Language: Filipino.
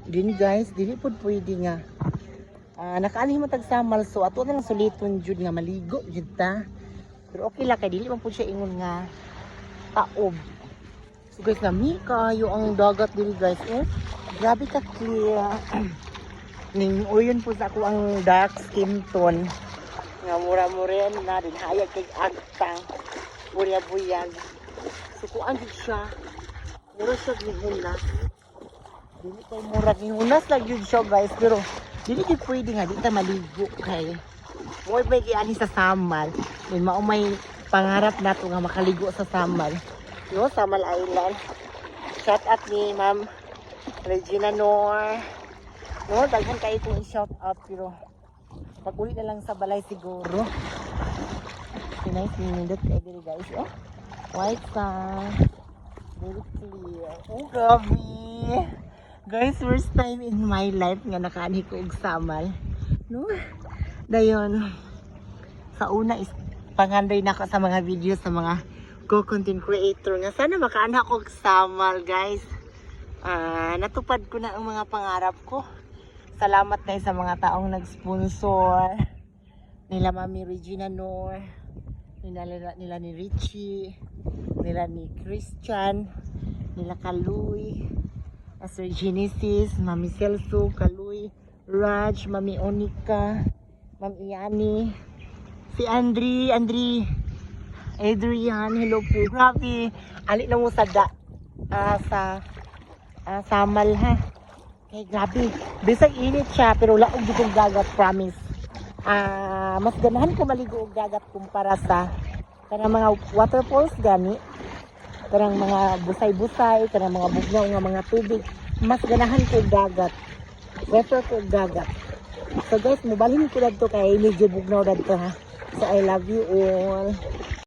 Din guys, dili pud pwede nga. Nakaanhi mo tagsamal so ato na lang suliton jud nga maligo jud ta. Pero okay lang kay dili man pud siya ingon nga taob. So guys, nami kayo ang dagat dili guys. Grabe ka clear. Ning uyon po sa ako ang dark skin tone. Nga mura-mura na din hayag kay agtang. Buya-buyag. So kung ang siya, mura siya gihunas. Dili kay mura gihunas lang yun siya guys. Pero dili di pwede nga, di ta maligo kay. Mo'y may giani sa Samal. May maumay pangarap na to nga makaligo sa Samal. No, Samal Island. Shout out ni Ma'am Regina Nor. No, daghan kayo itong i-shout out pero pag-uli na lang sa balay siguro. Nice minindot kayo dito guys. Oh, white sand. Very clear. Oh, grabe. Guys, first time in my life nga nakaani ko og Samal. No? Dayon. Sa una is panganday na ako sa mga videos sa mga content creator nga sana makaana ko og Samal, guys. Natupad ko na ang mga pangarap ko. Salamat na sa mga taong nag-sponsor. Nila Mami Regina Nor, nila ni Richie, nila ni Christian, nila Kaluy, Sir Genesis, Mami Celso, Kaluy, Raj, Mami Onika, Mami Yani, si Adrian, hello po. Grabe, ali na mo sa Samal ha. Okay, grabe. Bisag init siya pero laog di kong dagat, promise. Mas ganahan ko maligo og dagat kumpara sa kanang mga waterfalls gani. Kanang mga busay-busay, kanang mga bugnaw nga mga tubig. Mas ganahan ko og dagat. Prefer ko og dagat. So guys, mubalhin ko dadto kay medyo bugnaw dadto ha. So I love you all.